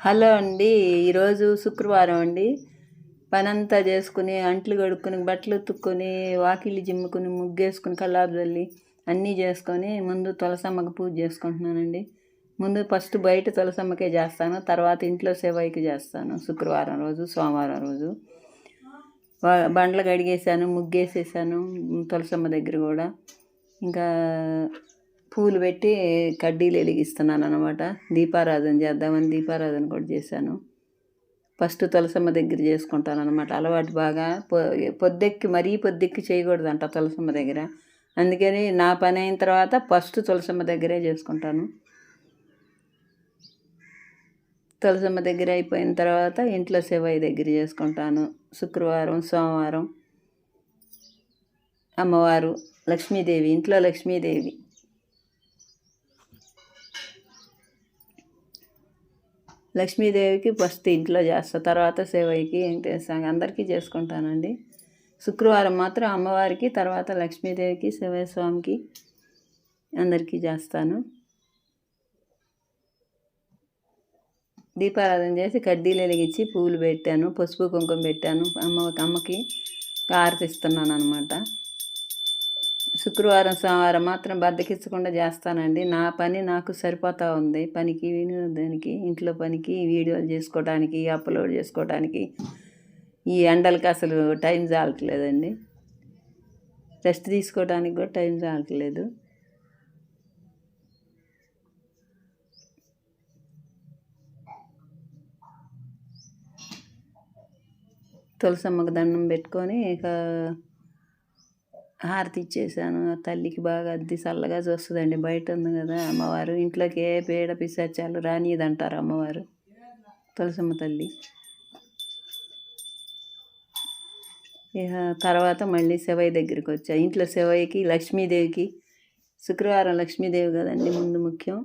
Hello అండి. ఈరోజు శుక్రవారం అండి. పనంతా చేసుకుని అంట్లు కడుక్కొని బట్టలు ఉతుక్కొని వాకిలి జిమ్ముకుని ముగ్గేసుకుని కల్లాపు చల్లి అన్నీ చేసుకొని ముందు తులసమ్మకి పూజ చేసుకుంటున్నానండి. ముందు ఫస్ట్ బయట తులసమ్మకే చేస్తాను, తర్వాత ఇంట్లో శివయ్యకి చేస్తాను. శుక్రవారం రోజు, సోమవారం రోజు బండ్లు కడిగేసాను, ముగ్గేసేసాను తులసమ్మ దగ్గర కూడా. ఇంకా పూలు పెట్టి కడ్డీలు వెలిగిస్తున్నాను అనమాట. దీపారాధన చేద్దామని దీపారాధన కూడా చేశాను. ఫస్ట్ తులసమ్మ దగ్గర చేసుకుంటాను అనమాట. అలవాటు బాగా పొద్దెక్కి మరీ పొద్దెక్కి చేయకూడదంట తులసమ్మ దగ్గర. అందుకని నా పని అయిన తర్వాత ఫస్ట్ తులసమ్మ దగ్గరే చేసుకుంటాను. తులసమ్మ దగ్గర అయిపోయిన తర్వాత ఇంట్లో శివయ్య దగ్గర చేసుకుంటాను. శుక్రవారం, సోమవారం అమ్మవారు లక్ష్మీదేవి, ఇంట్లో లక్ష్మీదేవి. లక్ష్మీదేవికి ఫస్ట్ ఇంట్లో చేస్తా, తర్వాత శివయ్యకి వెంకటేశ్వర అందరికీ చేసుకుంటానండి. శుక్రవారం మాత్రం అమ్మవారికి, తర్వాత లక్ష్మీదేవికి, శివయ్య స్వామికి అందరికీ చేస్తాను. దీపారాధన చేసి కడ్డీలు వెలిగించి పూలు పెట్టాను, పసుపు కుంకుమ పెట్టాను. అమ్మకి హారతి ఇస్తున్నాను అనమాట. శుక్రవారం, సోమవారం మాత్రం బద్దకిచ్చకుండా చేస్తానండి. నా పని నాకు సరిపోతూ ఉంది. పనికి దానికి, ఇంట్లో పనికి, వీడియోలు చేసుకోవడానికి, అప్లోడ్ చేసుకోవడానికి ఈ ఎండలకి అసలు టైం చాలట్లేదండి. రెస్ట్ తీసుకోవడానికి కూడా టైం చాలట్లేదు. తులసమ్మకు దండం పెట్టుకొని ఇక హారతి ఇచ్చేసాను. తల్లికి బాగా అద్ది చల్లగా చూస్తుందండి. బయట ఉంది కదా అమ్మవారు, ఇంట్లోకి ఏ పీడ పిశాచాలు రానియదంటారు అమ్మవారు, తులసమ్మ తల్లి. ఇక తర్వాత మళ్ళీ శివయ్య దగ్గరికి వచ్చా. ఇంట్లో శివయ్యకి, లక్ష్మీదేవికి. శుక్రవారం లక్ష్మీదేవి కదండి ముందు ముఖ్యం.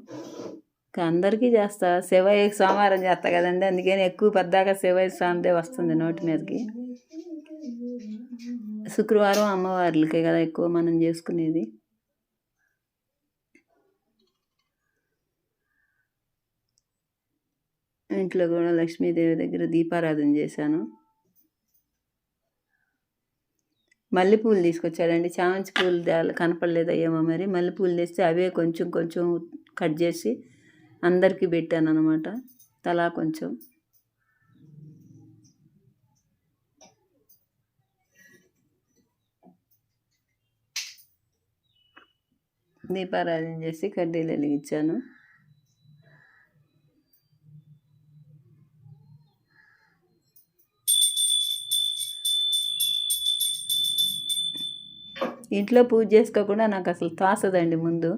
ఇంకా అందరికీ చేస్తా. శివయ్యకి సోమవారం చేస్తా కదండి, అందుకని ఎక్కువ పెద్దగా శివయ్య స్వామిదే వస్తుంది నోటి మీదకి. శుక్రవారం అమ్మవార్లకే కదా ఎక్కువ మనం చేసుకునేది. ఇంట్లో కూడా లక్ష్మీదేవి దగ్గర దీపారాధన చేశాను. మల్లెపూలు తీసుకొచ్చాడండి. చామంతి పూలు కనపడలేదు అయ్యేమో మరి. మల్లెపూలు తెస్తే అవే కొంచెం కొంచెం కట్ చేసి అందరికీ పెట్టాను అనమాట, తలా కొంచెం. దీపారాధన చేసి కడ్డీలు వెలిగించాను. ఇంట్లో పూజ చేసుకోకుండా నాకు అసలు తోసదండి. ముందు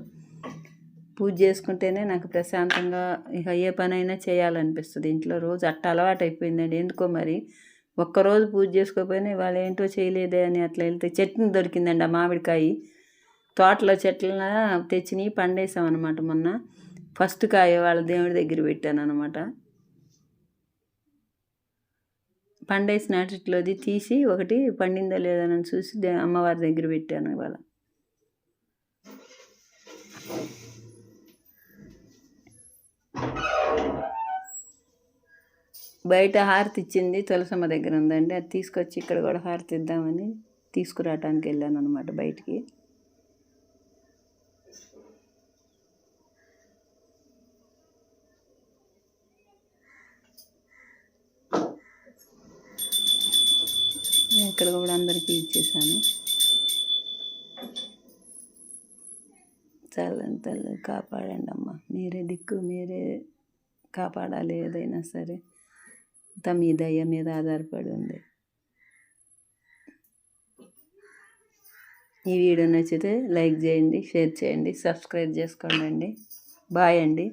పూజ చేసుకుంటేనే నాకు ప్రశాంతంగా ఇక ఏ పనైనా చేయాలనిపిస్తుంది. ఇంట్లో రోజు అట్ట అలవాటు అయిపోయిందండి. ఎందుకో మరి ఒక్కరోజు పూజ చేసుకోకపోయినా ఇవాళ ఏంటో చేయలేదే అని అట్లా వెళ్తే చట్నీ దొరికిందండి. ఆ మామిడికాయ తోటలో చెట్ల తెచ్చినవి పండేసాం అనమాట. మొన్న ఫస్ట్ కాయ వాళ్ళ దేవుడి దగ్గర పెట్టాను అనమాట. పండేసిన వాటిలోది తీసి ఒకటి పండిందో లేదని చూసి అమ్మవారి దగ్గర పెట్టాను ఇవాళ. బయట హారతి ఇచ్చింది తులసమ్మ దగ్గర ఉందండి, అది తీసుకొచ్చి ఇక్కడ కూడా హారతి ఇద్దామని తీసుకురావటానికి వెళ్ళాను అనమాట బయటికి. ఇక్కడ కూడా అందరికీ ఇచ్చేసాను. చల్లని తల్లి కాపాడండి అమ్మ, మీరే దిక్కు, మీరే కాపాడాలి. ఏదైనా సరే మీ దయ మీద ఆధారపడి ఉంది. ఈ వీడియో నచ్చితే లైక్ చేయండి, షేర్ చేయండి, సబ్స్క్రైబ్ చేసుకోండి. బాయ్ అండి.